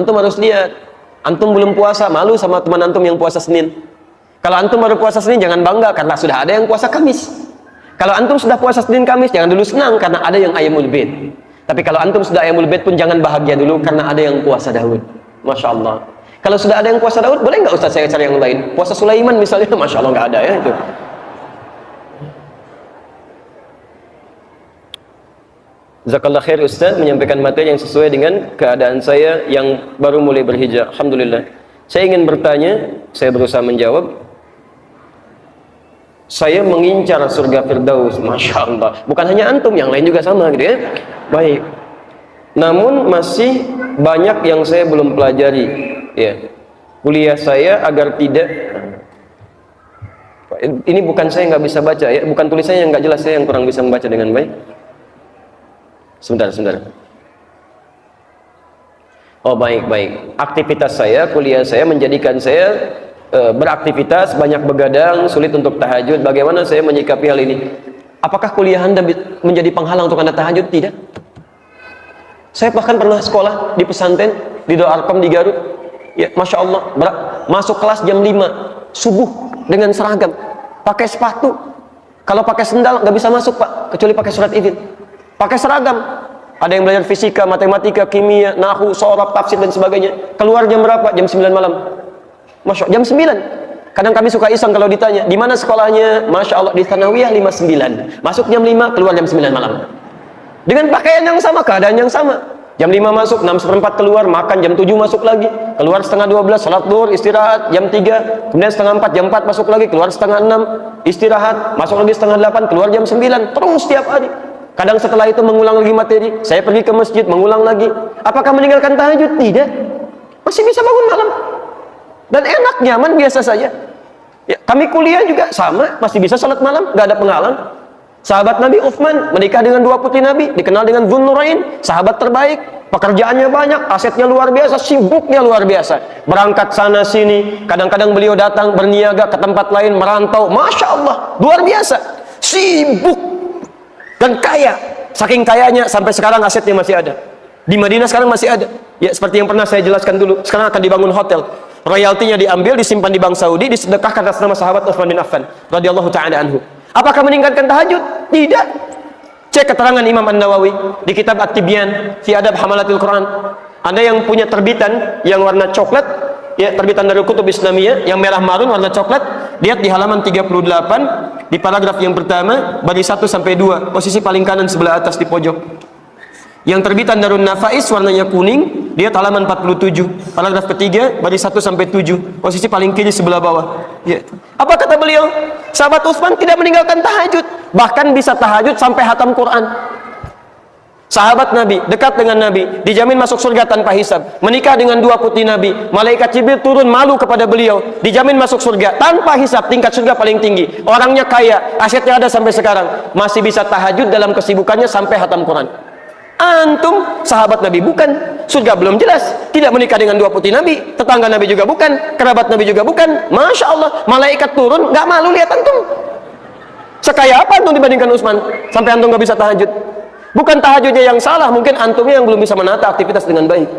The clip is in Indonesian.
Antum harus lihat. Antum belum puasa, malu sama teman antum yang puasa Senin. Kalau antum baru puasa Senin, jangan bangga karena sudah ada yang puasa Kamis. Kalau antum sudah puasa Senin Kamis, jangan dulu senang karena ada yang Ayyamul Bid. Tapi kalau antum sudah Ayyamul Bid pun jangan bahagia dulu karena ada yang puasa Daud. Masya Allah. Kalau sudah ada yang puasa Daud, boleh nggak Ustaz saya cari yang lain? Puasa Sulaiman misalnya, Masya Allah nggak ada ya itu. Jazakallah khair Ustaz menyampaikan materi yang sesuai dengan keadaan saya yang baru mulai berhijrah. Alhamdulillah. Saya ingin bertanya, saya berusaha menjawab. Saya mengincar surga Firdaus, Masya Allah. Bukan hanya antum, yang lain juga sama gitu ya. Baik. Namun masih banyak yang saya belum pelajari. Ya. Kuliah saya agar tidak. Ini bukan saya nggak bisa baca ya, bukan tulisannya yang nggak jelas, saya yang kurang bisa membaca dengan baik. Sebentar. Oh baik. Aktivitas saya, kuliah saya menjadikan saya beraktivitas, banyak begadang, sulit untuk tahajud. Bagaimana saya menyikapi hal ini? Apakah kuliah Anda menjadi penghalang untuk Anda tahajud? Tidak. Saya bahkan pernah sekolah di pesantren di Darul Arqam di Garut. Ya, Masya Allah, masuk kelas jam 5 subuh dengan seragam, pakai sepatu. Kalau pakai sendal nggak bisa masuk Pak, kecuali pakai surat izin. Pakai seragam. Ada yang belajar fisika, matematika, kimia, nahwu, sorof, tafsir dan sebagainya. Keluar jam berapa? Jam 9 malam. Masya Allah, jam 9. Kadang kami suka iseng kalau ditanya, di mana sekolahnya? Masya Allah, di Thanawiyah 59. Masuk jam 5, keluar jam 9 malam. Dengan pakaian yang sama, keadaan yang sama. Jam 5 masuk, 6:15 keluar, makan, jam 7 masuk lagi. Keluar setengah 12, salat zuhur, istirahat, jam 3. Kemudian setengah 4, jam 4 masuk lagi, keluar setengah 6, istirahat, masuk lagi setengah 8, keluar jam 9. Terus setiap hari. Kadang setelah itu mengulang lagi materi, saya pergi ke masjid, mengulang lagi. Apakah meninggalkan tahajud? Tidak. Masih bisa bangun malam. Dan enak, nyaman, biasa saja. Ya, kami kuliah juga sama, masih bisa salat malam, gak ada penghalang. Sahabat Nabi Uthman menikah dengan 2 putri Nabi, dikenal dengan Dzun-Nurain, sahabat terbaik, pekerjaannya banyak, asetnya luar biasa, sibuknya luar biasa. Berangkat sana sini, kadang-kadang beliau datang berniaga ke tempat lain, merantau. Masya Allah, luar biasa. Sibuk. Dan kaya, saking kayanya sampai sekarang asetnya masih ada. Di Madinah sekarang masih ada. Ya seperti yang pernah saya jelaskan dulu. Sekarang akan dibangun hotel. Royaltinya diambil, disimpan di Bank Saudi, disedekahkan atas nama sahabat Utsman bin Affan radhiyallahu taala anhu. Apakah meninggalkan tahajud? Tidak. Cek keterangan Imam An-Nawawi di kitab At-Tibyan fi Adab Hamalatil Quran. Anda yang punya terbitan yang warna coklat, ya terbitan dari Kutub Islamiyah yang merah marun warna coklat, lihat di halaman 38 di paragraf yang pertama baris 1 sampai 2, posisi paling kanan sebelah atas di pojok. Yang terbitan Darun Nafais warnanya kuning, lihat halaman 47, paragraf ketiga baris 1 sampai 7, posisi paling kiri sebelah bawah. Ya. Apa kata beliau? Sahabat Utsman tidak meninggalkan tahajud, bahkan bisa tahajud sampai hatam Quran. Sahabat Nabi, dekat dengan Nabi, dijamin masuk surga tanpa hisab. Menikah dengan 2 putri Nabi, malaikat Jibril turun malu kepada beliau, dijamin masuk surga tanpa hisab, tingkat surga paling tinggi. Orangnya kaya, asetnya ada sampai sekarang, masih bisa tahajud dalam kesibukannya sampai hatam Quran. Antum sahabat Nabi bukan, surga belum jelas, tidak menikah dengan 2 putri Nabi, tetangga Nabi juga bukan, kerabat Nabi juga bukan. Masya Allah, malaikat turun, nggak malu lihat antum. Sekaya apa antum dibandingkan Utsman sampai antum nggak bisa tahajud? Bukan tahajudnya yang salah, mungkin antumnya yang belum bisa menata aktivitas dengan baik.